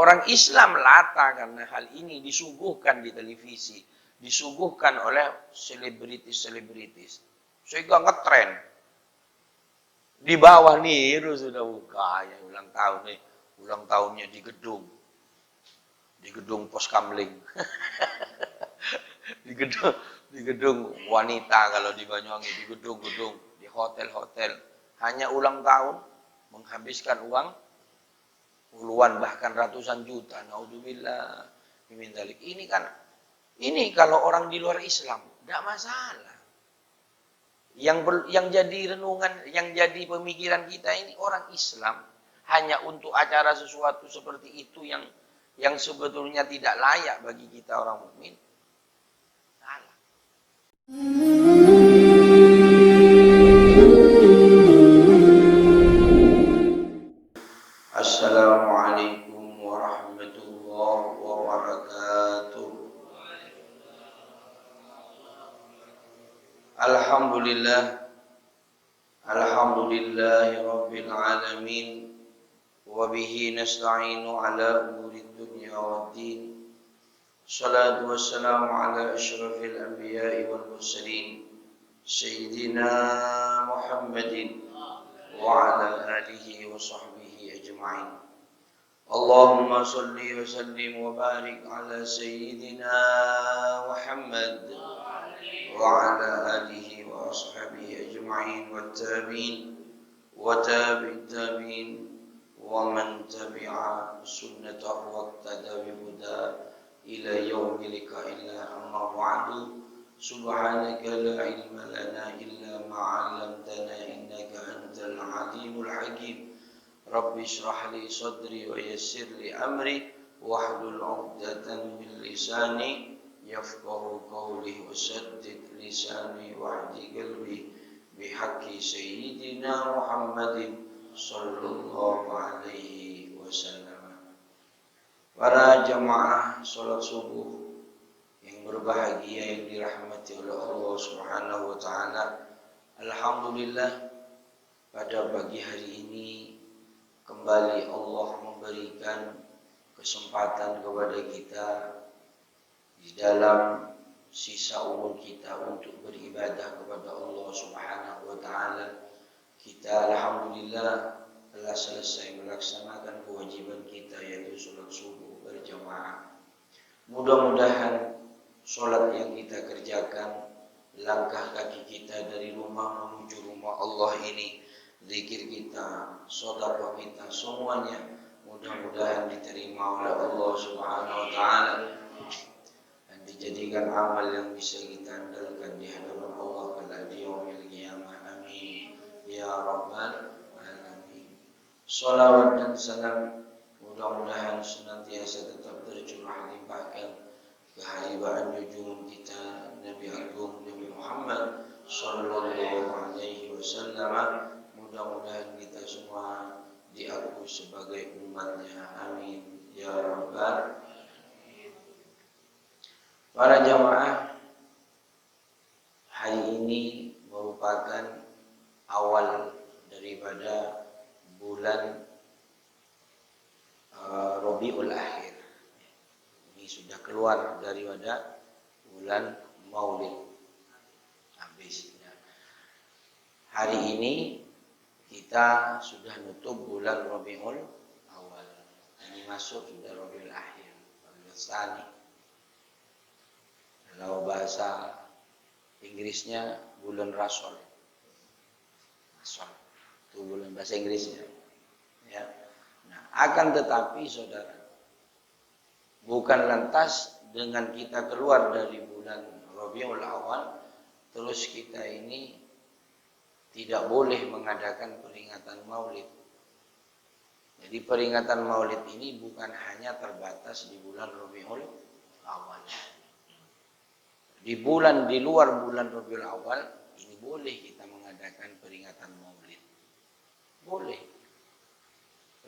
Orang Islam lata karena hal ini disuguhkan di televisi, disuguhkan oleh selebritis-selebritis. Sehingga ngetren. Di bawah nih itu sudah buka ya ulang tahun nih, ulang tahunnya di gedung Pos Kamling. di gedung wanita kalau di Banyuwangi, di gedung-gedung, di hotel-hotel. Hanya ulang tahun menghabiskan uang puluhan bahkan ratusan juta. Naudzubillah min dzalik. Ini kalau orang di luar Islam enggak masalah. Yang jadi renungan, yang jadi pemikiran kita ini orang Islam hanya untuk acara sesuatu seperti itu yang sebetulnya tidak layak bagi kita orang mukmin. Salah. Assalamualaikum warahmatullahi wabarakatuh. Alhamdulillahi rabbil alamin. Wa bihi nasta'inu ala umuri dunya waddin. Salatu wassalamu ala asyrafil anbiya'i wal mursalin Sayyidina Muhammadin wa ala alihi wa sahbihi ajma'in. Allahumma salli wa sallim wa barik ala Sayyidina Muhammad wa ala alihi wa ashabihi ajma'in wa tabi'in wa tabi'in tabi'in wa man tabi'a sunnatahu wa iqtada bi huda ila yaumil liqa'illah amma ba'du. Subhanaka la ilma lana illa ma 'allamtana innaka antal alimul hakim. Rabbi shrah li sadri wa yassir li amri wahlul 'uqdatam min lisani yafqahu qawli wa saddid lisani wahdi qalbi bihaqqi sayyidina Muhammadin sallallahu alaihi wasallam. Para jamaah salat subuh yang berbahagia yang dirahmati oleh Allah Subhanahu wa taala. Alhamdulillah pada pagi hari ini kembali Allah memberikan kesempatan kepada kita di dalam sisa umur kita untuk beribadah kepada Allah Subhanahu wa taala. Kita alhamdulillah telah selesai melaksanakan kewajiban kita yaitu salat subuh berjamaah. Mudah-mudahan salat yang kita kerjakan, langkah kaki kita dari rumah menuju rumah Allah ini, zikir kita, sedekah kita, semuanya mudah-mudahan diterima oleh Allah Subhanahu wa taala dan dijadikan amal yang bisa kita andalkan di hadapan Allah kelak di yaumil qiyamah. Amin ya rabbal alamin. Shalawat dan salam mudah-mudahan senantiasa tetap tercurah limpahkan kehadiran junjungan kita Nabi Agung Nabi Muhammad sallallahu alaihi wasallam. Mudah-mudahan kita semua diakui sebagai umatnya. Amin ya rabbal alamin. Para jamaah, hari ini merupakan awal daripada bulan Rabiul Akhir. Ini sudah keluar daripada bulan Maulid. Habis. Hari ini kita sudah nutup bulan Rabiul Awal. Ini masuk sudah Rabiul Akhir, Rabiul Tsani. Kalau bahasa Inggrisnya bulan Rasul. Rasul. Itu bulan bahasa Inggrisnya. Ya. Nah, akan tetapi saudara, bukan lantas dengan kita keluar dari bulan Rabiul Awal terus kita ini tidak boleh mengadakan peringatan Maulid. Jadi peringatan Maulid ini bukan hanya terbatas di bulan Rabiul Awal. Di luar bulan Rabiul Awal ini boleh kita mengadakan peringatan Maulid. Boleh.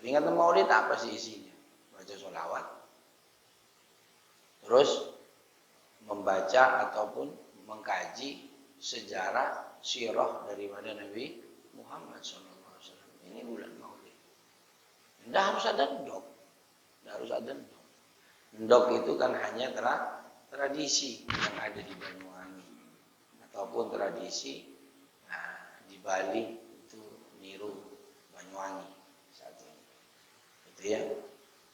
Peringatan Maulid apa sih isinya? Baca sholawat, terus membaca ataupun mengkaji sejarah sirah daripada Nabi Muhammad SAW. Ini bulan Maulid. Tidak harus ada dok. Tidak harus ada endok. Endok itu kan hanya tradisi yang ada di Banyuwangi ataupun tradisi di Bali itu niru Banyuwangi saat ini. Gitu ya.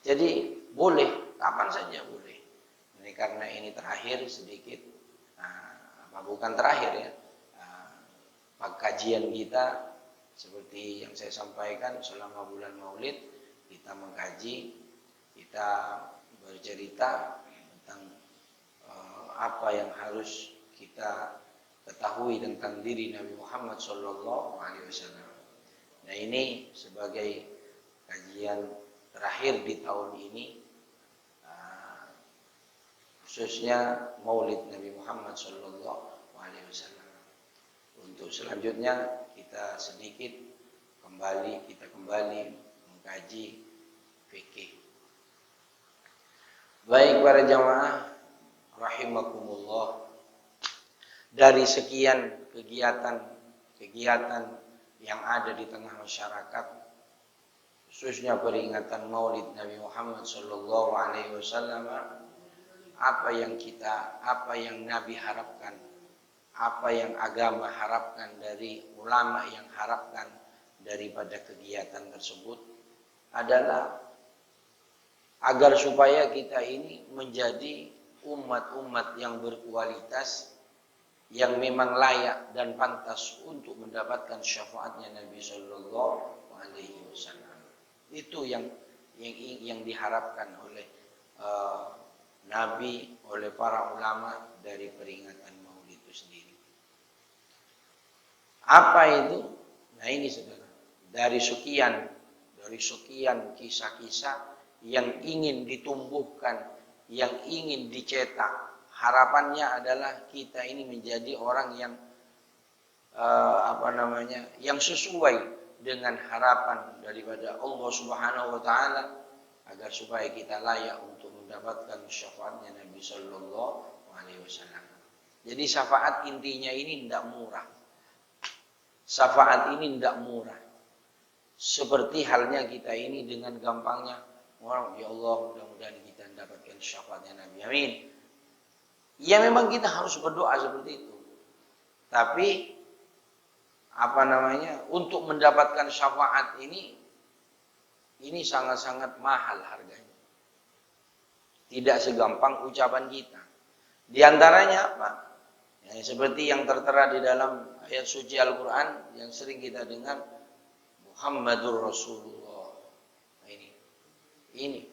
Jadi boleh, kapan saja boleh. Ini karena ini terakhir sedikit, bukan terakhir ya, kajian kita seperti yang saya sampaikan selama bulan Maulid, kita mengkaji, kita bercerita tentang apa yang harus kita ketahui tentang diri Nabi Muhammad SAW. Nah ini sebagai kajian terakhir di tahun ini, khususnya Maulid Nabi Muhammad SAW. Untuk selanjutnya kita sedikit kita kembali mengkaji fikih. Baik para jamaah rahimakumullah, dari sekian kegiatan yang ada di tengah masyarakat, khususnya peringatan Maulid Nabi Muhammad SAW, apa yang Nabi harapkan, apa yang agama harapkan, dari ulama yang harapkan daripada kegiatan tersebut adalah agar supaya kita ini menjadi umat-umat yang berkualitas, yang memang layak dan pantas untuk mendapatkan syafaatnya Nabi Sallallahu Alaihi Wasallam. Itu yang diharapkan oleh Nabi, oleh para ulama dari peringatan Maulid itu sendiri. Apa itu? Nah ini saudara, dari sekian kisah-kisah yang ingin ditumbuhkan, yang ingin dicetak, harapannya adalah kita ini menjadi orang yang yang sesuai dengan harapan daripada Allah Subhanahu wa taala, agar supaya kita layak untuk mendapatkan syafaatnya Nabi Sallallahu Alaihi Wasallam. Jadi syafaat intinya ini tidak murah. Syafaat ini tidak murah. Seperti halnya kita ini dengan gampangnya, ya Allah mudah-mudahan kita mendapatkan syafaatnya Nabi. Amin. Ya memang kita harus berdoa seperti itu. Tapi untuk mendapatkan syafaat ini sangat-sangat mahal harganya. Tidak segampang ucapan kita. Di antaranya apa? Ya, seperti yang tertera di dalam ayat suci Al-Quran yang sering kita dengar, Muhammadur Rasulullah. Ini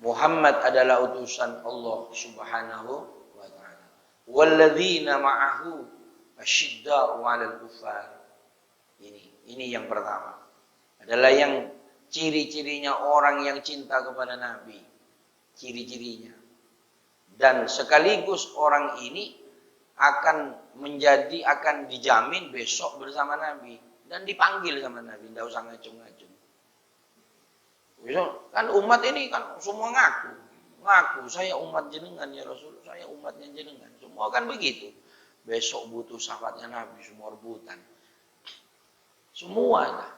Muhammad adalah utusan Allah Subhanahu wa ta'ala. Walladzina ma'ahu asyidda'u 'alal kuffar. Ini yang pertama. Adalah yang ciri-cirinya orang yang cinta kepada Nabi. Ciri-cirinya. Dan sekaligus orang ini akan dijamin besok bersama Nabi dan dipanggil sama Nabi, tidak usah ngacung-ngacung. Kan umat ini kan semua ngaku saya umat jenengan ya Rasul, saya umatnya jenengan. Semua kan begitu. Besok butuh syafaatnya Nabi, semua rebutan. Semua lah.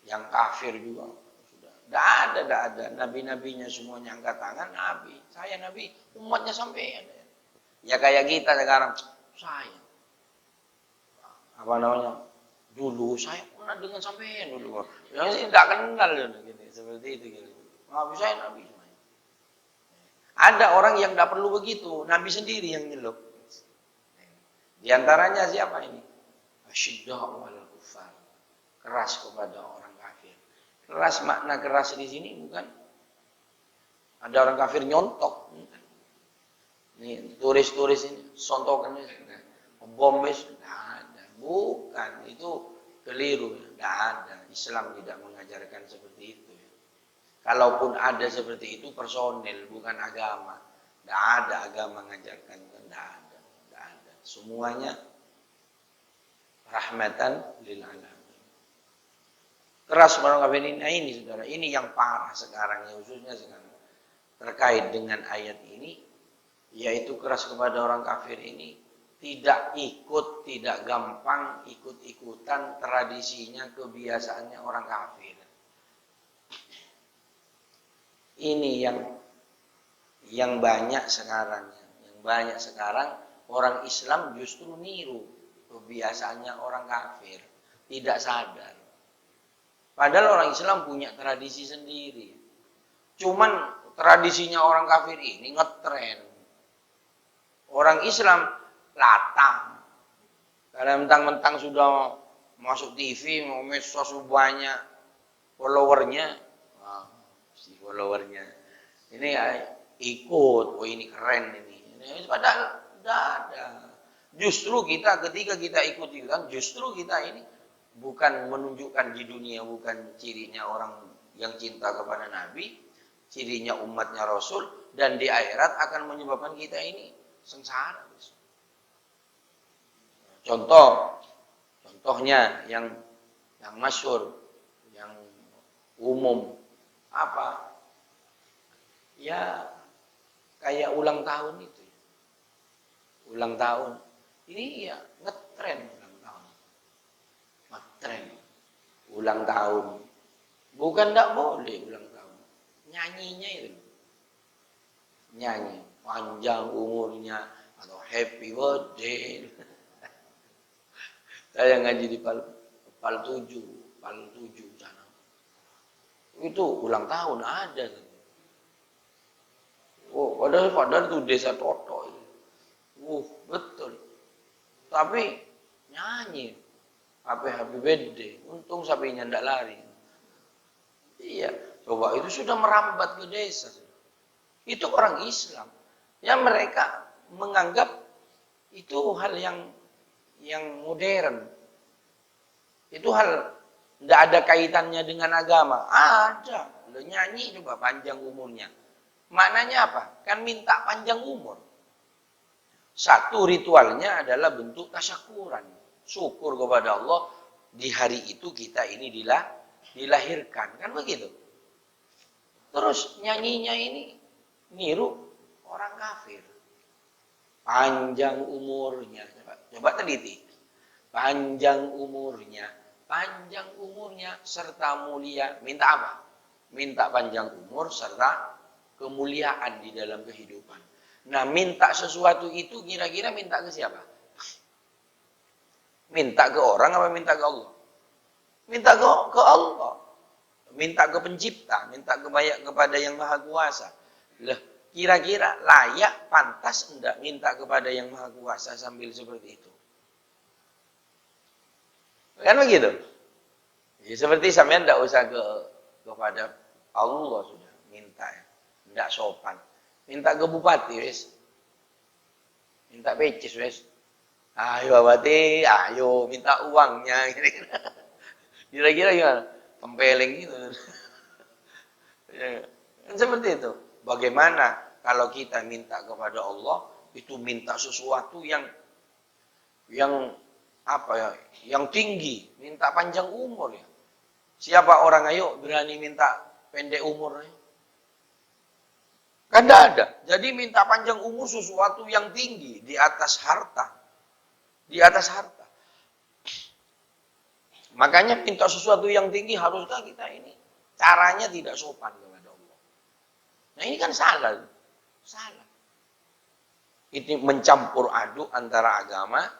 Yang kafir juga sudah. Tidak ada. Nabi-nabinya semuanya angkat tangan, Nabi. Saya Nabi, umatnya sampai ada. Ya kayak kita sekarang, saya dulu saya pernah dengan sampean dulu. Yang tidak kenal gitu, seperti itu gitu. Nabi saya Nabi semuanya. Ada orang yang tidak perlu begitu, Nabi sendiri yang nyeluk. Di antaranya siapa ini? Asyidda'u 'alal kuffar. Keras kepada orang kafir. Keras, makna keras di sini bukan ada orang kafir nyontok. Nih turis-turis ini sontokan bom tidak ada, bukan, itu keliru, tidak ada. Islam tidak mengajarkan seperti itu. Kalaupun ada seperti itu personil, bukan agama. Tidak ada agama mengajarkan, tidak ada. Semuanya rahmatan lil alamin. Keras orang kafir ini saudara, ini yang parah sekarang, khususnya sekarang terkait dengan ayat ini. Yaitu keras kepada orang kafir ini, tidak gampang ikut-ikutan tradisinya, kebiasaannya orang kafir. Ini yang banyak sekarang. Yang banyak sekarang orang Islam justru niru kebiasaannya orang kafir, tidak sadar. Padahal orang Islam punya tradisi sendiri. Cuman tradisinya orang kafir ini ngetren. Orang Islam latah. Karena mentang-mentang sudah masuk TV, mau medsos banyak followernya, si followernya ini ya ikut, oh ini keren ini. Padahal tidak ada. Justru kita ketika kita ikut-ikutan, justru kita ini bukan menunjukkan di dunia, bukan cirinya orang yang cinta kepada Nabi, cirinya umatnya Rasul, dan di akhirat akan menyebabkan kita ini sengsara. Contohnya yang masyhur, yang umum apa? Ya kayak ulang tahun itu. Ulang tahun. Ini ya ngetren ulang tahun. Ngetren. Ulang tahun. Bukan enggak boleh ulang tahun. Nyanyinya itu. Nyanyi panjang umurnya atau happy birthday. Saya ngaji di Pal 7 sana. Itu ulang tahun ada. Oh, padahal itu desa Toto itu. Betul. Tapi nyanyi happy birthday. Untung sapinya ndak lari. Iya, coba itu sudah merambat ke desa. Itu orang Islam. Ya mereka menganggap itu hal yang modern. Itu hal tidak ada kaitannya dengan agama. Ada. Lo nyanyi coba panjang umurnya. Maknanya apa? Kan minta panjang umur. Satu ritualnya adalah bentuk tasyakuran. Syukur kepada Allah di hari itu kita ini dilahirkan. Kan begitu. Terus nyanyinya ini niru orang kafir. Panjang umurnya. Coba teliti. Panjang umurnya serta mulia. Minta apa? Minta panjang umur serta kemuliaan di dalam kehidupan. Nah, minta sesuatu itu kira-kira minta ke siapa? Minta ke orang apa minta ke Allah? Minta ke Allah. Minta ke pencipta, minta kepada yang maha kuasa. Lah, kira-kira layak, pantas enggak minta kepada yang maha kuasa sambil seperti itu? Kan begitu? Ya, seperti sampean enggak usah kepada Allah sudah minta ya. Enggak sopan. Minta ke bupati wes. Minta pecis wes. Ayo bupati, ayo minta uangnya kira-kira gimana? Tempeleng gitu. Ya, kan seperti itu. Bagaimana kalau kita minta kepada Allah itu minta sesuatu yang apa ya? Yang tinggi, minta panjang umur ya. Siapa orang ayo berani minta pendek umurnya? Kan tidak ada. Jadi minta panjang umur sesuatu yang tinggi di atas harta. Di atas harta. Makanya minta sesuatu yang tinggi haruskah kita ini caranya tidak sopan kepada Allah. Nah ini kan salah. Salah. Ini mencampur aduk antara agama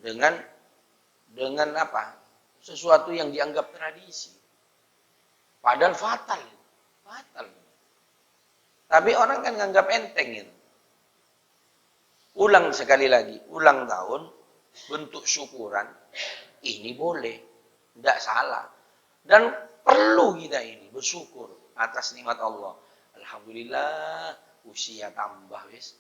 dengan apa? Sesuatu yang dianggap tradisi. Padahal fatal. Fatal. Tapi orang kan nganggap enteng itu. Ulang sekali lagi, ulang tahun, bentuk syukuran, ini boleh, tidak salah. Dan perlu kita ini bersyukur atas nikmat Allah. Alhamdulillah, usia tambah, wis.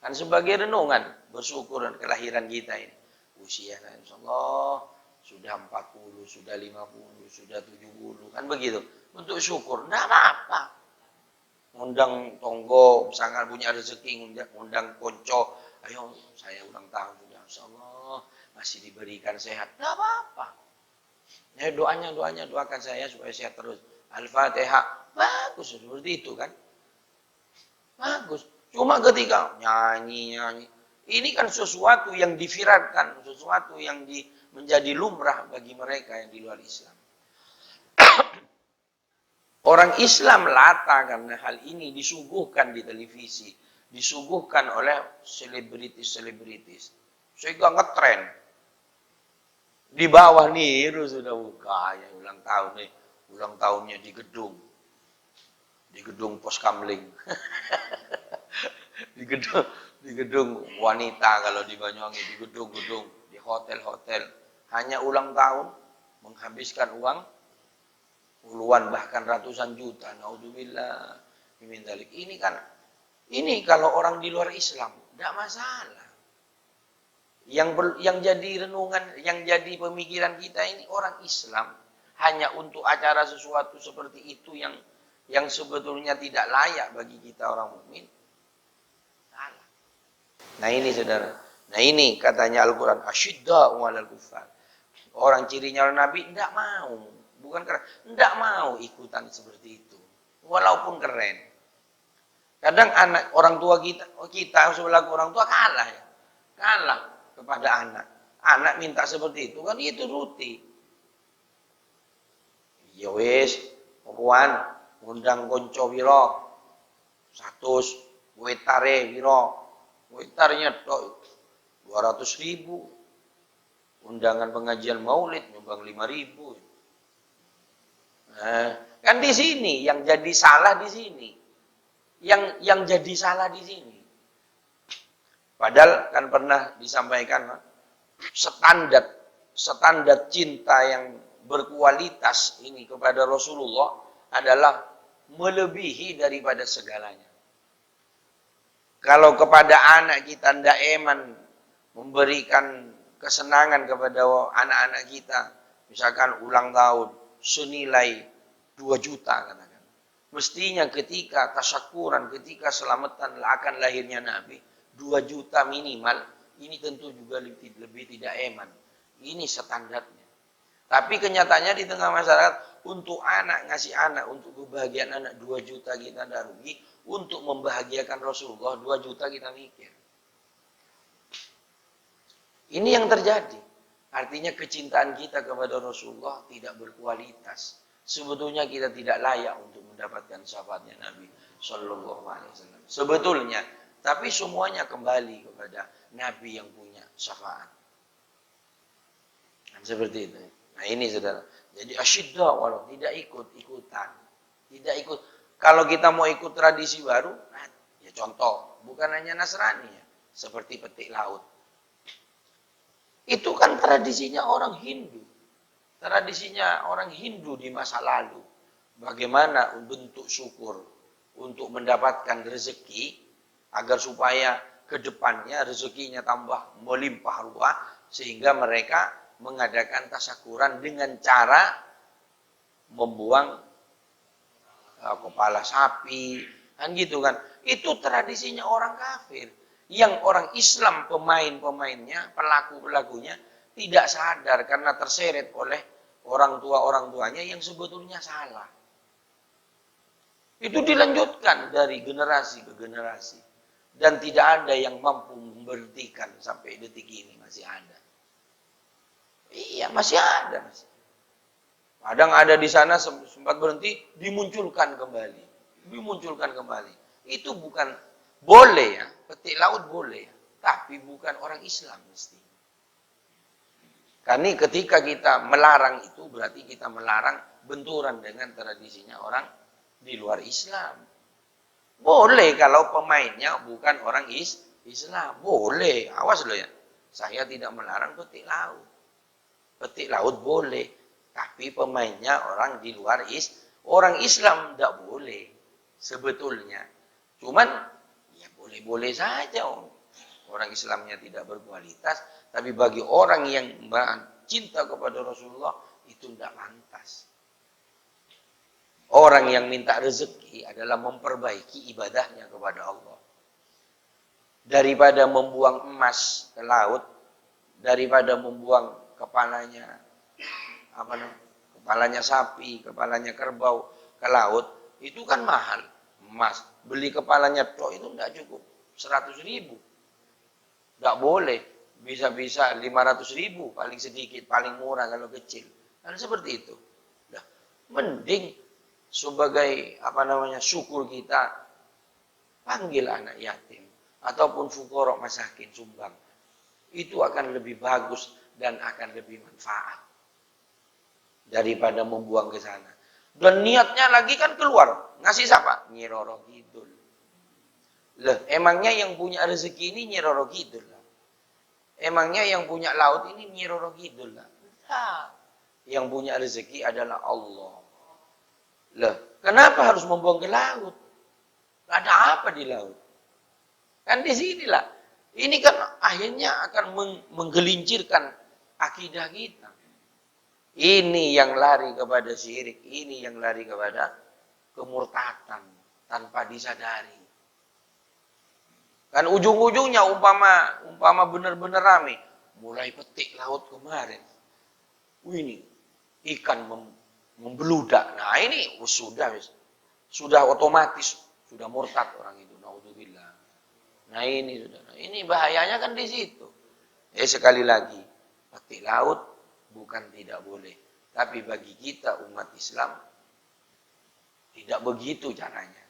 Kan sebagai renungan, bersyukur dan kelahiran kita ini. Usia, insyaAllah, sudah 40, sudah 50, sudah 70, kan begitu. Bentuk syukur, tidak apa-apa. Undang tonggo, misalkan punya rezeki, undang konco, ayo saya ulang tahun sudah, insyaallah masih diberikan sehat, tidak apa-apa. Ya doanya doakan saya supaya sehat terus. Al-Fatihah, bagus seperti itu kan, bagus. Cuma ketika nyanyi, ini kan sesuatu yang diviratkan, sesuatu yang menjadi lumrah bagi mereka yang di luar Islam. Orang Islam lata karena hal ini disuguhkan di televisi, disuguhkan oleh selebritis-selebritis. Sehingga ngetren. Di bawah nih itu sudah buka ya ulang tahun nih, ulang tahunnya di gedung Pos Kamling. di gedung wanita kalau di Banyuwangi, di gedung-gedung, di hotel-hotel. Hanya ulang tahun menghabiskan uang puluhan bahkan ratusan juta. Naudzubillah min dzalik. Ini kalau orang di luar Islam tidak masalah. Yang jadi renungan, yang jadi pemikiran kita ini orang Islam hanya untuk acara sesuatu seperti itu yang sebetulnya tidak layak bagi kita orang mukmin. Salah. Nah ini saudara. Nah ini katanya Al-Quran asyidda'u 'alal kuffar. Orang cirinya orang Nabi tidak mau, bukan keren, tidak mau ikutan seperti itu, walaupun keren. Kadang anak orang tua kita sebagai orang tua kalah kepada anak. Anak minta seperti itu kan itu ruti. Ya wis, pokoknya ngundang konco wiro 100 wetare wiro. Wetarnya tok 200.000. Undangan pengajian maulid nyumbang 5.000. Nah, kan di sini yang jadi salah di sini. Yang jadi salah di sini. Padahal kan pernah disampaikan standar cinta yang berkualitas ini kepada Rasulullah adalah melebihi daripada segalanya. Kalau kepada anak kita tidak eman memberikan kesenangan kepada anak-anak kita, misalkan ulang tahun senilai 2 juta katakan. Mestinya ketika tasyakuran, ketika selamatan akan lahirnya Nabi, 2 juta minimal, ini tentu juga lebih tidak eman. Ini standarnya. Tapi kenyataannya di tengah masyarakat, untuk ngasih anak, untuk kebahagiaan anak 2 juta kita tidak rugi, untuk membahagiakan Rasulullah 2 juta kita mikir. Ini yang terjadi. Artinya kecintaan kita kepada Rasulullah tidak berkualitas. Sebetulnya kita tidak layak untuk mendapatkan syafaatnya Nabi Sallallahu Alaihi Wasallam. Sebetulnya, tapi semuanya kembali kepada Nabi yang punya syafaat. Dan seperti itu. Nah ini saudara. Jadi asyidda walau tidak ikut-ikutan. Tidak ikut. Kalau kita mau ikut tradisi baru, ya contoh. Bukan hanya Nasrani ya. Seperti petik laut. Itu kan tradisinya orang Hindu. Tradisinya orang Hindu di masa lalu. Bagaimana bentuk syukur untuk mendapatkan rezeki agar supaya ke depannya rezekinya tambah melimpah ruah sehingga mereka mengadakan tasyakuran dengan cara membuang kepala sapi kan gitu kan. Itu tradisinya orang kafir. Yang orang Islam pemain-pemainnya, pelaku-pelakunya tidak sadar karena terseret oleh orang tuanya yang sebetulnya salah. Itu dilanjutkan dari generasi ke generasi. Dan tidak ada yang mampu memberhentikan sampai detik ini masih ada. Iya, masih ada. Kadang ada di sana sempat berhenti, dimunculkan kembali. Itu bukan boleh ya, petik laut boleh ya, tapi bukan orang Islam mesti. Karena ketika kita melarang itu berarti kita melarang benturan dengan tradisinya orang di luar Islam. Boleh kalau pemainnya bukan orang Islam, boleh. Awas loh ya. Saya tidak melarang petik laut. Petik laut boleh, tapi pemainnya orang di luar orang Islam tidak boleh sebetulnya. Cuman ya boleh-boleh saja. Orang Islamnya tidak berkualitas, tapi bagi orang yang cinta kepada Rasulullah itu tidak pantas. Orang yang minta rezeki adalah memperbaiki ibadahnya kepada Allah. Daripada membuang emas ke laut, daripada membuang kepalanya sapi, kepalanya kerbau ke laut, itu kan mahal. Emas, beli kepalanya tok itu tidak cukup. 100.000. Tidak boleh. Bisa-bisa 500.000 paling sedikit, paling murah kalau kecil. Kan seperti itu. Nah, mending sebagai syukur kita, panggil anak yatim ataupun fuqara masakin sumbang. Itu akan lebih bagus dan akan lebih manfaat daripada membuang ke sana. Dan niatnya lagi kan keluar, ngasih siapa? Nyi Roro Kidul. Loh, emangnya yang punya rezeki ini Nyi Roro Kidul lah. Emangnya yang punya laut ini Nyi Roro Kidul lah. Nah, yang punya rezeki adalah Allah. Loh, kenapa harus membuang ke laut? Ada apa di laut? Kan di sinilah. Ini kan akhirnya akan menggelincirkan akidah kita. Ini yang lari kepada syirik, ini yang lari kepada kemurtatan tanpa disadari. Kan ujung-ujungnya umpama benar-benar rame, mulai petik laut kemarin. Ini ikan membeludak. Nah, ini sudah otomatis sudah murtad orang itu. Naudzubillah. Nah, ini bahayanya kan di situ. Sekali lagi, petik laut bukan tidak boleh. Tapi bagi kita umat Islam tidak begitu caranya.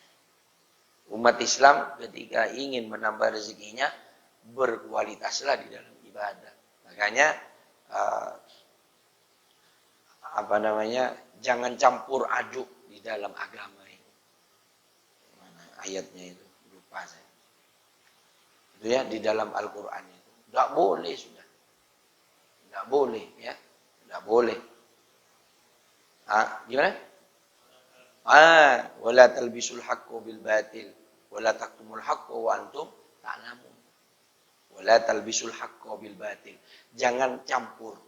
Umat Islam ketika ingin menambah rezekinya, berkualitaslah di dalam ibadah. Makanya jangan campur aduk di dalam agama ini. Mana ayatnya itu? Lupa saya. Itu ya di dalam Al-Qur'an itu. Enggak boleh sudah. Enggak boleh ya. Enggak boleh. Gimana? Wala talbisul haqqo bil batil wala taktumul haqqo wa antum ta'lamun. Wala talbisul haqqo bil batil. Jangan campur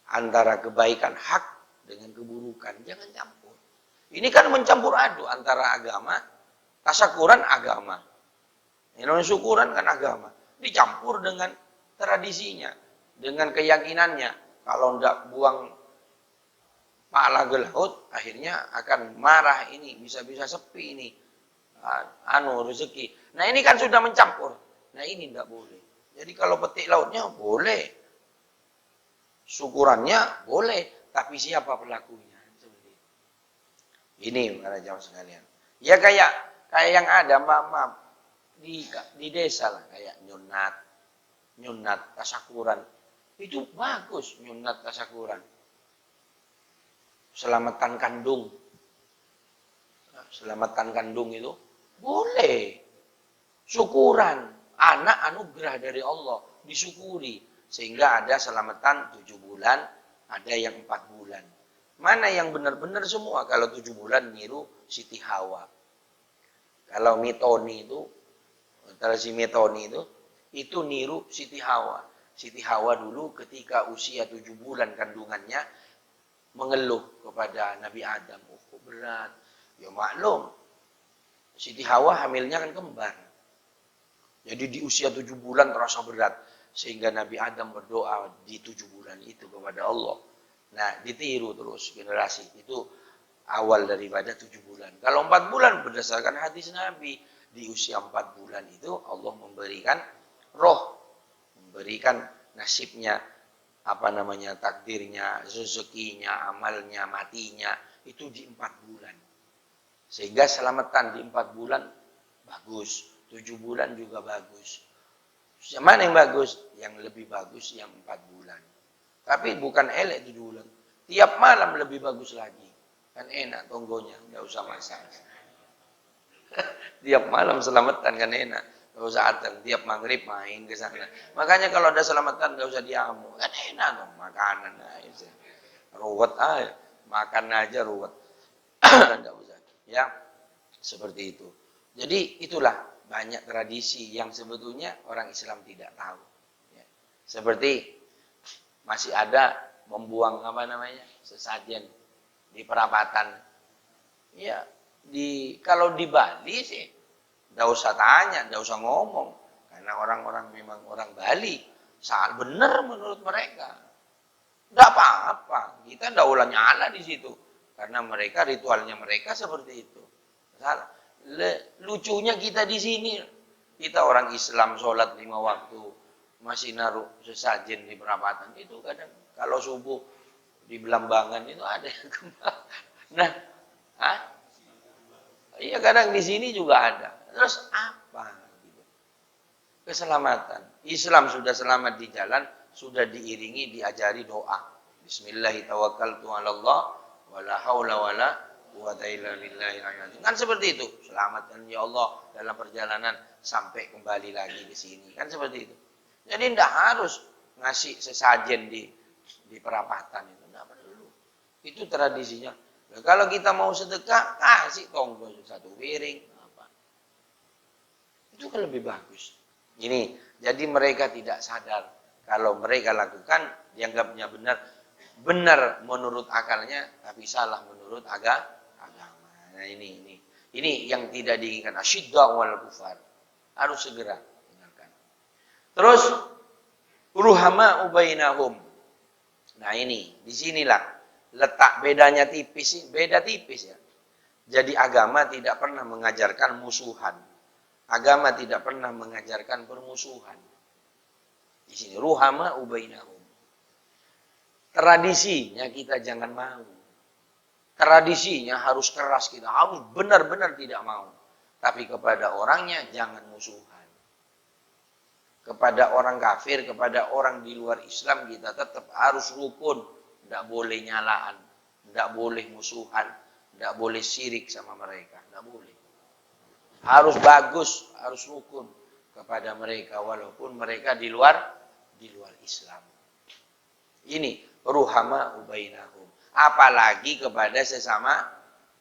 antara kebaikan hak dengan keburukan. Jangan campur. Ini kan mencampur aduk antara agama, tasyakuran agama. Ini syukuran kan agama. Dicampur dengan tradisinya, dengan keyakinannya. Kalau enggak buang pala ke laut, akhirnya akan marah ini, bisa-bisa sepi ini. Rezeki. Nah, ini kan sudah mencampur. Nah, ini enggak boleh. Jadi kalau petik lautnya boleh. Syukurannya boleh, tapi siapa pelakunya? Ini para jamaah sekalian. Ya kayak yang ada maaf di desa lah, kayak nyunat tasyakuran. Itu bagus nyunat tasyakuran. Selamatan kandung. Selamatan kandung itu boleh. Syukuran, anak anugerah dari Allah, disyukuri. Sehingga ada selamatan 7 bulan, ada yang 4 bulan. Mana yang benar-benar semua? Kalau 7 bulan niru Siti Hawa. Kalau Mitoni itu, antara si Mitoni itu niru Siti Hawa. Siti Hawa dulu ketika usia 7 bulan kandungannya, mengeluh kepada Nabi Adam. Oh, berat. Ya maklum, Siti Hawa hamilnya kan kembar. Jadi di usia 7 bulan terasa berat. Sehingga Nabi Adam berdoa di 7 bulan itu kepada Allah. Nah, ditiru terus generasi. Itu awal daripada 7 bulan. Kalau 4 bulan berdasarkan hadis Nabi. Di usia 4 bulan itu Allah memberikan roh. Memberikan nasibnya. Takdirnya, rezekinya, amalnya, matinya. Itu di 4 bulan. Sehingga selamatan di 4 bulan bagus. 7 bulan juga bagus. Mana yang bagus? Yang lebih bagus yang 4 bulan. Tapi bukan elek 7 bulan. Tiap malam lebih bagus lagi. Kan enak tonggonya, nggak usah masak. Tiap malam selamatan kan enak. Nggak usah adang, tiap maghrib main ke sana. Makanya kalau ada selamatan nggak usah diamu. Kan enak dong, makanan aja. Ruwet aja, makan aja ruwet. Nggak usah. Ya, seperti itu. Jadi itulah banyak tradisi yang sebetulnya orang Islam tidak tahu. Ya. Seperti masih ada membuang sesajen di perapatan. Ya, kalau di Bali sih enggak usah tanya, enggak usah ngomong karena orang-orang memang orang Bali. Saat benar menurut mereka. Enggak apa-apa. Kita enggak ulah nyala di situ karena mereka ritualnya mereka seperti itu. Salah. Lucunya kita di sini, kita orang Islam sholat 5 waktu masih naruh sesajen di perapatan itu kadang kalau subuh di Belambangan itu ada yang kembang. Nah, Hah? Iya, kadang di sini juga ada. Terus apa? Keselamatan. Islam sudah selamat di jalan, sudah diiringi, diajari doa. Bismillahirrahmanirrahim. Wala haula wala quwata illa billahil aliyyil. Kan seperti itu. Selamatkan ya Allah dalam perjalanan sampai kembali lagi ke sini. Kan seperti itu. Jadi tidak harus ngasih sesajen di perapatan itu. Tidak perlu. Itu tradisinya. Nah, kalau kita mau sedekah, kasih tonggo satu piring. Apa. Itu kan lebih bagus. Ini, jadi mereka tidak sadar. Kalau mereka lakukan, dianggapnya benar. Benar menurut akalnya, tapi salah menurut agama. Nah ini yang tidak diinginkan. Asyidda wal kufar. Harus segera tinggalkan. Terus, ruhama ubainahum. Nah ini, disinilah letak bedanya tipis. Beda tipis ya. Jadi agama tidak pernah mengajarkan musuhan. Agama tidak pernah mengajarkan permusuhan. Di sini ruhama ubainahum. Tradisinya kita jangan mau. Tradisinya harus keras kita. Harus benar-benar tidak mau. Tapi kepada orangnya jangan musuhan. Kepada orang kafir, kepada orang di luar Islam kita tetap harus rukun. Tidak boleh nyalaan. Tidak boleh musuhan. Tidak boleh syirik sama mereka. Tidak boleh. Harus bagus, harus rukun kepada mereka walaupun mereka di luar Islam. Ini ruhama ubainahum. Apalagi kepada sesama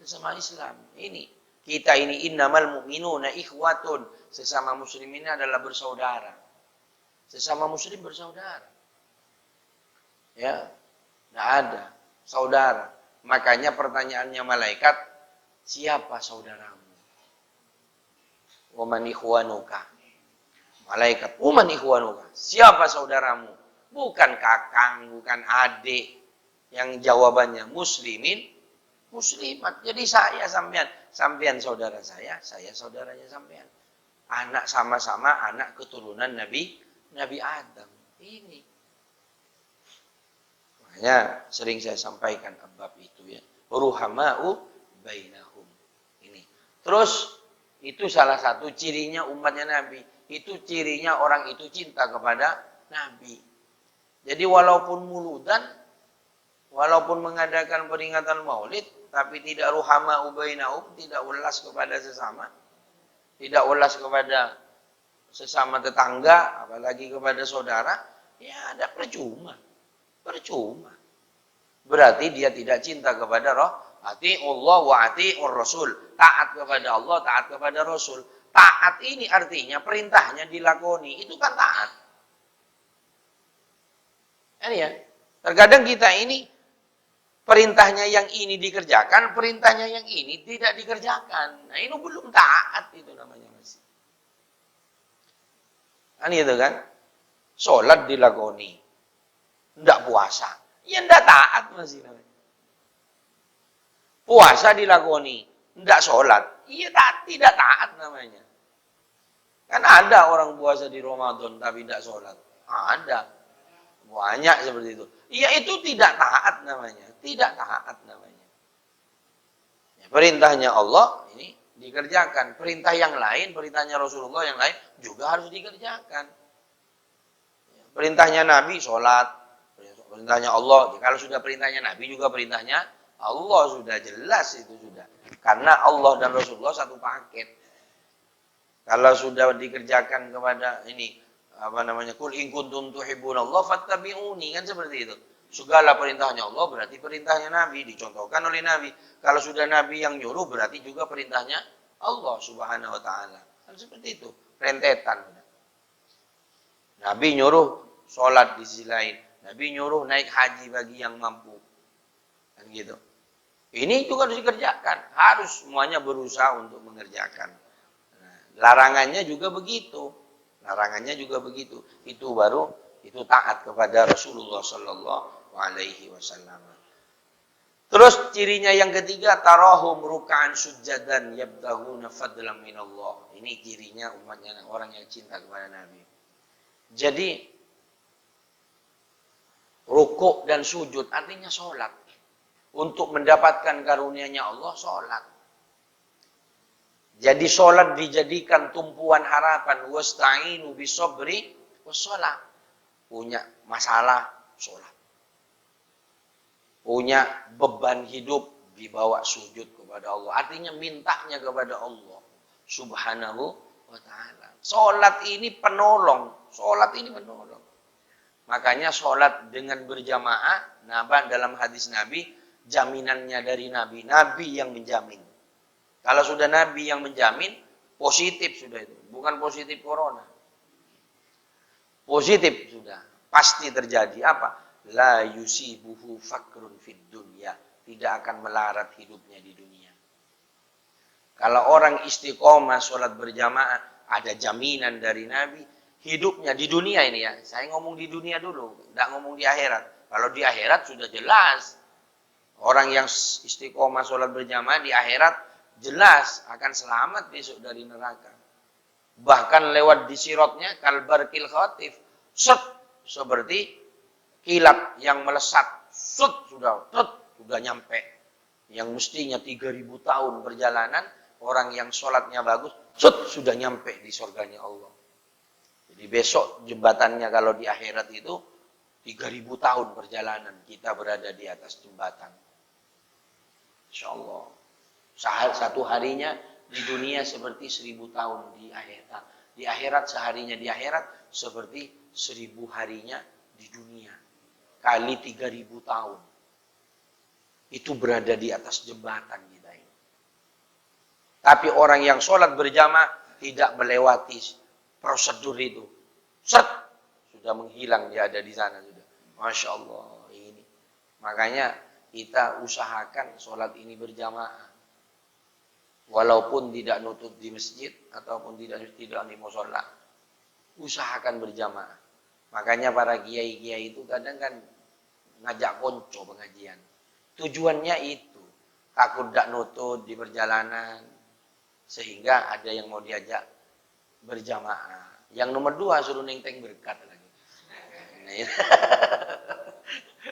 Islam. Ini kita ini innamal mu'minuna ikhwatun. Sesama muslim ini adalah bersaudara. Sesama muslim bersaudara. Ya, tidak ada saudara. Makanya pertanyaannya malaikat, siapa saudaramu? Waman ikhwanuka. Malaikat, waman ikhwanuka. Siapa saudaramu? Bukan kakang, bukan adik. Yang jawabannya muslimin, muslimat. Jadi saya sampean saudara saya saudaranya sampean. Anak sama-sama anak keturunan Nabi Adam. Ini. Makanya sering saya sampaikan bab itu ya. Ruhama'u bainahum. Ini. Terus itu salah satu cirinya umatnya Nabi. Itu cirinya orang itu cinta kepada Nabi. Jadi walaupun muludan, walaupun mengadakan peringatan maulid, tapi tidak ruhama ubainahum, tidak ulas kepada sesama. Tidak ulas kepada sesama tetangga, apalagi kepada saudara, ya ada percuma. Percuma. Berarti dia tidak cinta kepada roh. Ati'ullah wa ati'ur rasul. Taat kepada Allah, taat kepada Rasul. Taat ini artinya perintahnya dilakoni. Itu kan taat. Ini ya. Terkadang kita ini perintahnya yang ini dikerjakan, perintahnya yang ini tidak dikerjakan. Nah, ini belum taat itu namanya masih. Kan itu kan? Sholat dilakoni. Tidak puasa. Ya tidak taat masih namanya. Puasa dilakoni, tidak sholat, iya tidak taat namanya. Kan ada orang puasa di Ramadan tapi tidak sholat, ada, banyak seperti itu. Iya itu tidak taat namanya, tidak taat namanya. Ya, perintahnya Allah ini dikerjakan, perintah yang lain, perintahnya Rasulullah yang lain juga harus dikerjakan. Perintahnya Nabi sholat, perintahnya Allah. Kalau sudah perintahnya Nabi juga perintahnya Allah sudah jelas itu sudah. Karena Allah dan Rasulullah satu paket. Kalau sudah dikerjakan kepada ini Qul in kuntum tuhibbunallah fattabi'uni, kan seperti itu. Segala perintahnya Allah berarti perintahnya Nabi, dicontohkan oleh Nabi. Kalau sudah Nabi yang nyuruh berarti juga perintahnya Allah Subhanahu wa taala. Kan seperti itu, rentetan. Nabi nyuruh sholat di sisi lain. Nabi nyuruh naik haji bagi yang mampu. Kan gitu. Ini juga harus dikerjakan. Harus semuanya berusaha untuk mengerjakan. Nah, larangannya juga begitu. Larangannya juga begitu. Itu baru itu taat kepada Rasulullah Sallallahu Alaihi Wasallam. Terus cirinya yang ketiga, tarahum ruk'an sujadan yabtaghuna fadlan minallah. Ini cirinya umatnya orang yang cinta kepada Nabi. Jadi rukuk dan sujud artinya sholat. untuk mendapatkan karunia-Nya Allah, sholat. Jadi sholat dijadikan tumpuan harapan. Wasta'inu bisobri wassalah. Punya masalah, sholat. Punya beban hidup, dibawa sujud kepada Allah. Artinya mintanya kepada Allah Subhanahu wa ta'ala. Sholat ini penolong. Sholat ini penolong. Makanya sholat dengan berjamaah, dalam hadis Nabi, jaminannya dari Nabi. Nabi yang menjamin. Kalau sudah Nabi yang menjamin, positif sudah itu. Bukan positif corona. Positif sudah. Pasti terjadi. Apa? La yusibuhu fakrun fid dunya. Tidak akan melarat hidupnya di dunia. Kalau orang istiqomah sholat berjamaah, ada jaminan dari Nabi, hidupnya di dunia ini ya. Saya ngomong di dunia dulu, tidak ngomong di akhirat. Kalau di akhirat sudah jelas. Orang yang istiqomah sholat berjamaah di akhirat, jelas akan selamat besok dari neraka. Bahkan lewat di sirotnya, kalbarkil khatif. Seperti kilat yang melesat. Sudah nyampe. Yang mestinya 3000 tahun perjalanan, orang yang sholatnya bagus, sudah nyampe di surganya Allah. Jadi besok jembatannya kalau di akhirat itu 3000 tahun perjalanan kita berada di atas jembatan. InsyaAllah. Satu harinya di dunia seperti 1000 tahun di akhirat. Di akhirat seharinya di akhirat seperti 1000 harinya di dunia. Kali 3000 tahun. Itu berada di atas jembatan kita ini. Tapi orang yang sholat berjamaah tidak melewati prosedur itu. Sudah menghilang, dia ada di sana sudah. Masya Allah ini. Makanya kita usahakan sholat ini berjamaah. Walaupun tidak nutut di masjid ataupun tidak di mushola, usahakan berjamaah. Makanya para kiai-kiai itu kadang kan ngajak konco pengajian. Tujuannya itu, takut tidak nutut di perjalanan, sehingga ada yang mau diajak berjamaah. Yang nomor 2 suruh nenteng berkat lagi.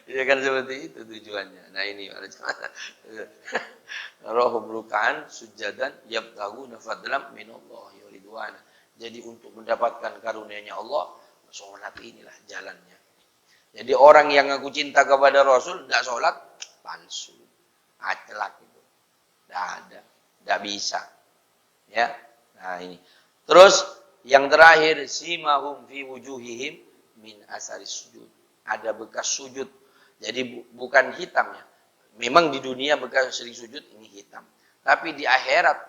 Ya kan seperti itu tujuannya. Nah ini rohum rukaan sujadan yabtaguna fadlan minallahi wa ridwana. Jadi untuk mendapatkan karunia-Nya Allah, sholat inilah jalannya. Jadi orang yang ngaku cinta kepada Rasul tidak sholat, palsu, aclak itu, tidak ada, tidak bisa. Ya, nah ini. Terus yang terakhir, simahum fi wujuhihim min asaris sujud. Ada bekas sujud. Jadi bukan hitamnya. Memang di dunia bekas sering sujud ini hitam. Tapi di akhirat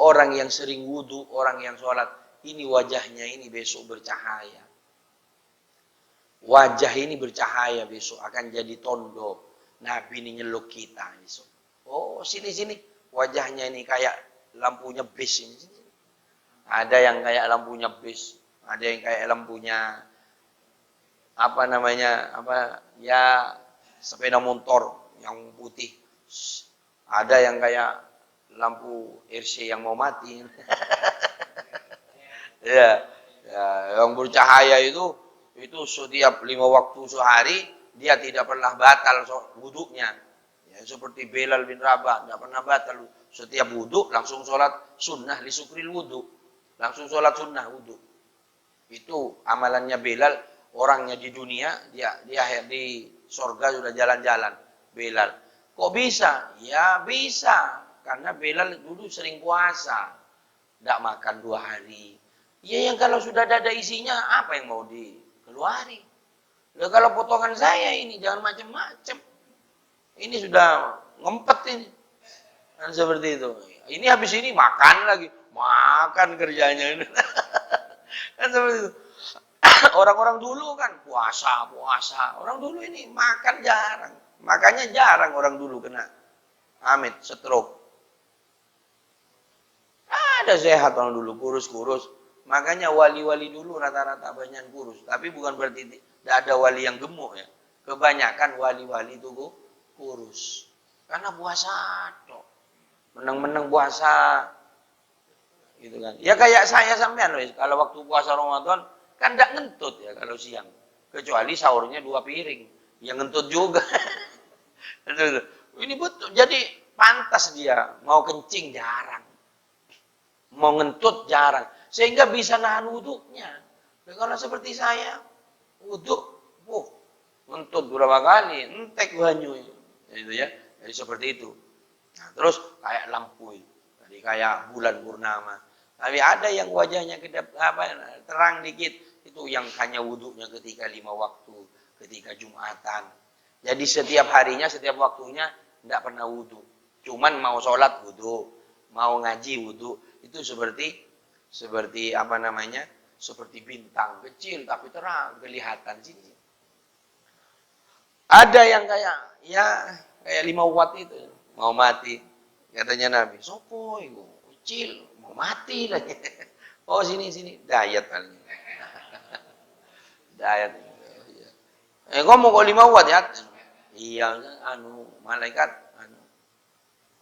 orang yang sering wudu, orang yang sholat, ini wajahnya ini besok bercahaya. Wajah ini bercahaya besok akan jadi tondo. Nabi ini nyeluk kita besok. Oh sini. Wajahnya ini kayak lampunya bis ini. Ada yang kayak lampunya bis. Ada yang kayak lampunya sepeda motor yang putih. Ada yang kayak lampu RC yang mau mati. ya, yang bercahaya itu setiap 5 waktu sehari dia tidak pernah batal wuduknya. Ya, seperti Bilal bin Rabah tidak pernah batal. Setiap wuduk langsung sholat sunnah li sukril wuduk. Langsung sholat sunnah wuduk. Itu amalannya Bilal. Orangnya di dunia, dia di surga sudah jalan-jalan. Bilal. Kok bisa? Ya bisa. Karena Bilal dulu sering puasa. Tidak makan 2 hari. Ya yang kalau sudah ada isinya, apa yang mau dikeluari? Ya kalau potongan saya ini, jangan macam-macam. Ini sudah ngempet ini. Dan seperti itu. Ini habis ini makan lagi. Makan kerjanya ini. Kan seperti itu. Orang-orang dulu kan puasa. Orang dulu ini makan jarang. Makanya jarang orang dulu kena stroke. Ada sehat orang dulu, kurus. Makanya wali-wali dulu rata-rata banyak kurus. Tapi bukan berarti tidak ada wali yang gemuk ya. Kebanyakan wali-wali itu kurus. Karena puasa toh. Menang-menang puasa. Gitu kan. Ya kayak saya sampean kalau waktu puasa Ramadan kan tidak ngentut ya kalau siang. Kecuali sahurnya 2 piring. Yang ngentut juga. Ini betul. Jadi pantas dia mau kencing jarang. Mau ngentut jarang. Sehingga bisa nahan wudhunya. Nah, kalau seperti saya, wudhu, ngentut berapa kali, entek banyu. Itu ya. Jadi seperti itu. Nah, terus kayak lampu itu. Jadi kayak bulan purnama. Tapi ada yang wajahnya kedap terang dikit. Itu yang hanya wudhunya ketika 5 waktu. Ketika Jumatan. Jadi setiap harinya, setiap waktunya tidak pernah wudhu. Cuman mau sholat wudhu. Mau ngaji wudhu. Itu seperti apa namanya? Seperti bintang kecil tapi terang. Kelihatan sini. Ada yang kayak 5 watt itu. Mau mati. Katanya Nabi. Sopo itu? Kecil. Mau mati lagi. Oh sini. Dayat paling. Dayat. Kamu kok 5 watt ya? Iya, malaikat,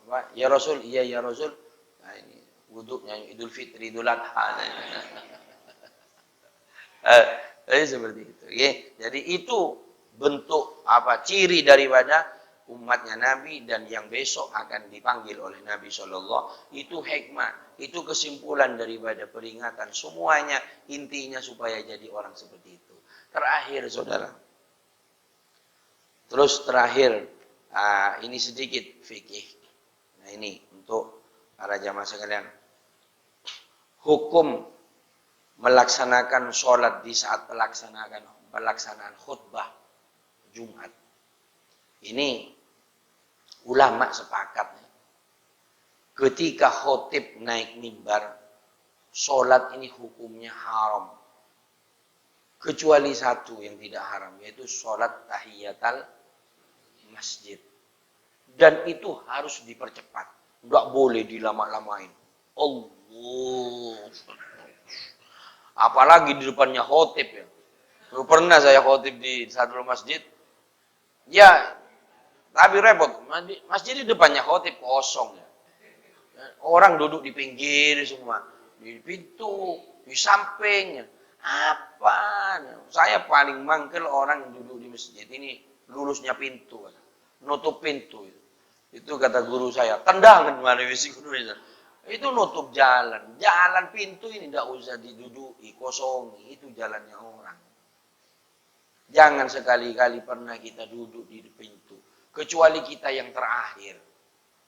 apa? Ya Rasul, iya ya Rasul. Nah ini wuduknya Idul Fitri, Idul Adha. Jadi seperti itu. Ya. Jadi itu bentuk apa ciri daripada umatnya Nabi dan yang besok akan dipanggil oleh Nabi SAW. Itu hikmah, itu kesimpulan daripada peringatan. Semuanya intinya supaya jadi orang seperti itu. Terakhir saudara. Terus terakhir, ini sedikit fikih. Nah ini untuk para jamaah sekalian. Hukum melaksanakan sholat di saat pelaksanaan khutbah Jumat. Ini ulama sepakat. Ketika khotib naik mimbar, sholat ini hukumnya haram. Kecuali satu yang tidak haram, yaitu sholat tahiyatul masjid. Dan itu harus dipercepat. Nggak boleh dilama-lamain. Allah. Apalagi di depannya khotib ya. Lu pernah saya khotib di satu masjid. Ya, tapi repot. Masjid di depannya khotib kosong. Orang duduk di pinggir semua. Di pintu, di samping. Apa? Saya paling mangkel orang yang duduk di masjid ini lulusnya pintu. Nutup pintu itu. Itu kata guru saya, tendangan mana wisi guru itu nutup jalan. Jalan pintu ini tidak usah diduduki, kosongi, itu jalannya orang. Jangan sekali-kali pernah kita duduk di pintu, kecuali kita yang terakhir.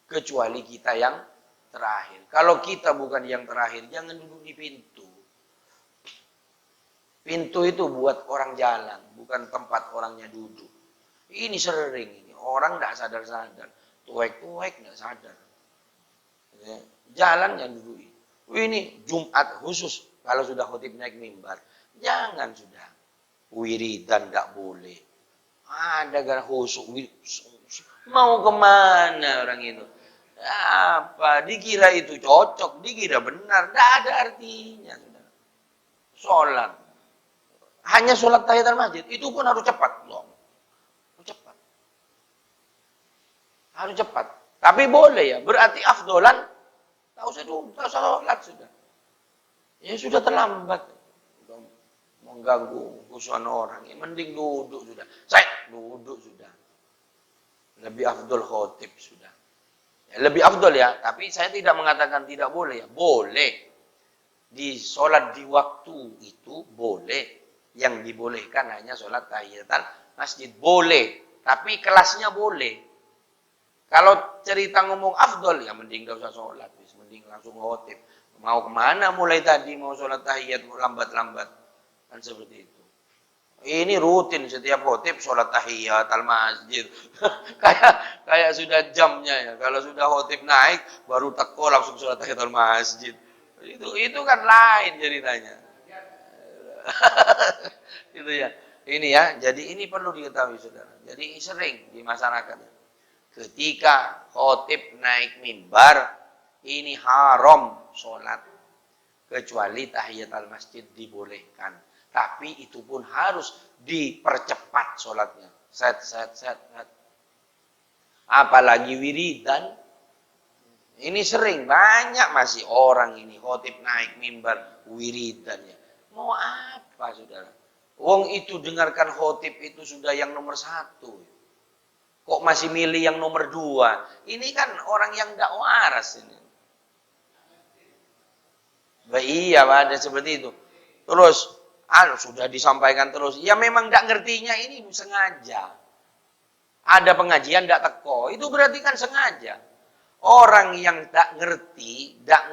Kecuali kita yang terakhir. Kalau kita bukan yang terakhir, jangan duduk di pintu. Pintu itu buat orang jalan, bukan tempat orangnya duduk. Ini sering ini. Orang tidak sadar-sadar. Tuek-tuek tidak sadar. Jalan yang duduk. Ini Jumat khusus. Kalau sudah khotib naik mimbar. Jangan sudah. Wiridan tidak boleh. Ada gara khusus. Mau kemana orang itu? Apa? Dikira itu cocok. Dikira benar. Tidak ada artinya. Sholat. Hanya sholat tahiyatul masjid. Itu pun harus cepat. Harus cepat. Tapi boleh ya. Berarti afdolan. Tak usah sholat sudah. Ya sudah terlambat. Mengganggu khusyuan orang. Ya, mending duduk sudah. Saya duduk sudah. Lebih afdol khotib sudah. Ya, lebih afdol ya. Tapi saya tidak mengatakan tidak boleh ya. Boleh. Di sholat di waktu itu boleh. Yang dibolehkan hanya sholat tahiyatul masjid. Boleh. Tapi kelasnya boleh. Kalau cerita ngomong afdol, ya mending gak usah sholat. Mending langsung khotib. Mau kemana mulai tadi, mau sholat tahiyat, lambat-lambat. Kan seperti itu. Ini rutin setiap khotib sholat tahiyat al-masjid. kayak sudah jamnya ya. Kalau sudah khotib naik, baru teko langsung sholat tahiyat al-masjid. Itu kan lain ceritanya. Itu ya. Ini ya, jadi ini perlu diketahui saudara. Jadi sering di masyarakat. Ketika khotib naik mimbar, ini haram sholat. Kecuali tahiyatul masjid dibolehkan. Tapi itu pun harus dipercepat sholatnya. Set. Apalagi wiridan. Ini sering, banyak masih orang ini khotib naik mimbar wiridannya. Mau apa saudara? Wong itu dengarkan khotib itu sudah yang nomor 1. Kok masih milih yang nomor 2? Ini kan orang yang tidak waras ini. Iya, ada seperti itu. Terus, sudah disampaikan terus. Ya memang tidak ngertinya ini sengaja. Ada pengajian tidak teko, itu berarti kan sengaja. Orang yang tidak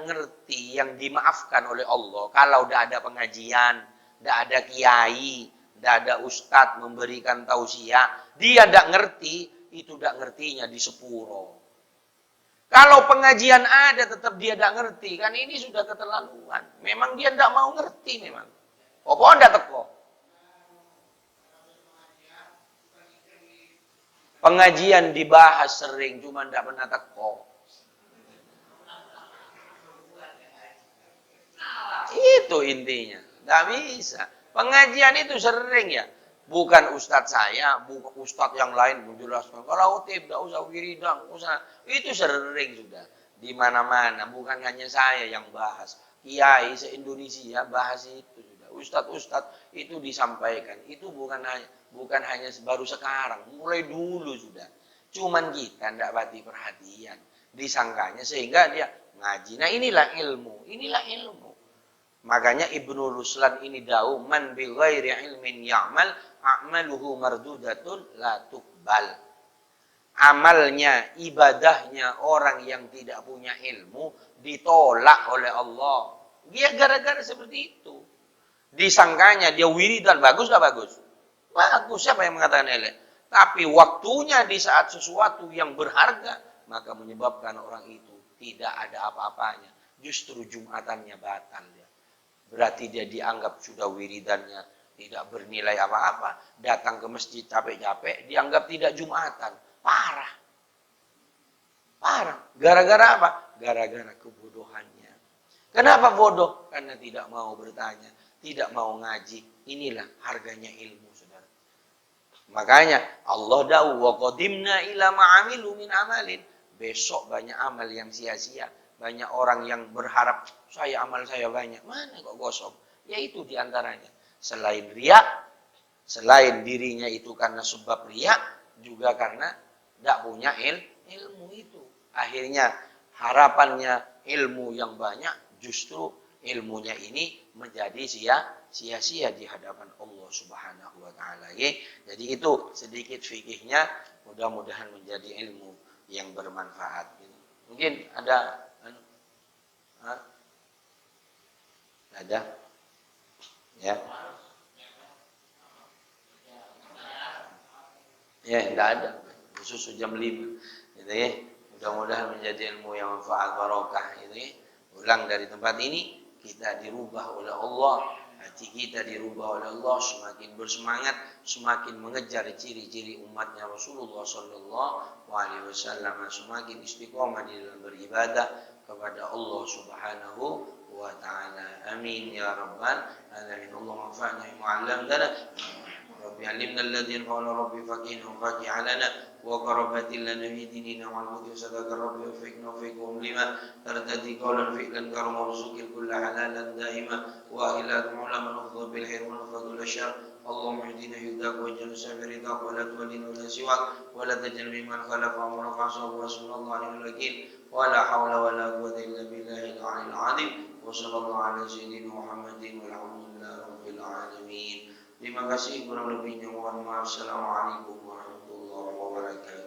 ngerti yang dimaafkan oleh Allah. Kalau tidak ada pengajian, tidak ada kiai, tidak ada ustadz memberikan tausiah, dia tidak ngerti, itu tidak ngertinya di sepuro. Kalau pengajian ada tetap dia tidak ngerti, kan ini sudah keterlaluan. Memang dia tidak mau ngerti memang. Apa tidak teko? Pengajian dibahas sering, cuma tidak pernah teko. Itu intinya. Tidak bisa. Pengajian itu sering ya. Bukan ustadz saya, bukan ustadz yang lain menjelaskan. Kalau khotib, tidak usah wiridan, usah. Itu sering sudah. Di mana-mana. Bukan hanya saya yang bahas. Kiai se-Indonesia bahas itu sudah. Ustadz-ustadz itu disampaikan. Itu bukan hanya baru sekarang. Mulai dulu sudah. Cuman kita tidak bati perhatian. Disangkanya sehingga dia ngaji. Nah inilah ilmu. Inilah ilmu. Makanya Ibnu Ruslan ini dawuh man bi ghairi ilmin ya'mal a'maluhu mardudatun la tuqbal. Amalnya, ibadahnya orang yang tidak punya ilmu ditolak oleh Allah. Dia gara-gara seperti itu. Disangkanya dia wiridan bagus enggak bagus? Bagus, siapa yang mengatakan elek? Tapi waktunya di saat sesuatu yang berharga maka menyebabkan orang itu tidak ada apa-apanya. Justru Jumatannya batal dia. Berarti dia dianggap sudah wiridannya tidak bernilai apa-apa. Datang ke masjid capek-capek, dianggap tidak Jumatan. Parah. Parah. Gara-gara apa? Gara-gara kebodohannya. Kenapa bodoh? Karena tidak mau bertanya, tidak mau ngaji. Inilah harganya ilmu, saudara. Makanya Allah da'u wa qadimna ila ma'amilu min amalin. Besok banyak amal yang sia-sia. Banyak orang yang berharap, amal saya banyak. Mana kok gosong? Ya itu diantaranya. Selain riak, selain dirinya itu karena sebab riak, juga karena tidak punya ilmu itu. Akhirnya harapannya ilmu yang banyak, justru ilmunya ini menjadi sia-sia di hadapan Allah Subhanahu wa taala. Jadi itu sedikit fikihnya, mudah-mudahan menjadi ilmu yang bermanfaat. Mungkin ada ada ya tidak ada khusus jam 5 gitu ya. Mudah-mudahan menjadi ilmu yang manfaat barokah gitu ya. Ulang dari tempat ini kita dirubah oleh Allah, hati kita dirubah oleh Allah, semakin bersemangat, semakin mengejar ciri-ciri umatnya Rasulullah sallallahu alaihi wasallam, semakin istiqomah di dalam beribadah kepada Allah Subhanahu wa taala. Amin ya rabbal alamin. Allahumma anfa'na bima 'allamtana. Rabbi 'allimna alladhi yanfa'una rabbi faqihna faqih 'alana wa qarabatil lana fi dinina wal mudhi sadaka rabbi wafiqna fikum lima tartadi qawlan fi'lan karama rusukil kulla halalan daima wa ila ulama nafdhu bil khair wa nafdhu syarr. اللهم اهدنا هداك واجعلنا سبيل رضاك ولا تولنا ولا سواك ولا تجعل ممن خلف امرك عصاه وحسبنا الله ونعم الوكيل ولا حول ولا قوة الا بالله العلي العظيم وصلى الله على سيدنا محمد والحمد لله رب العالمين. Terima kasih, kurang lebihnya mohon maaf. Assalamualaikum warahmatullahi wabarakatuh.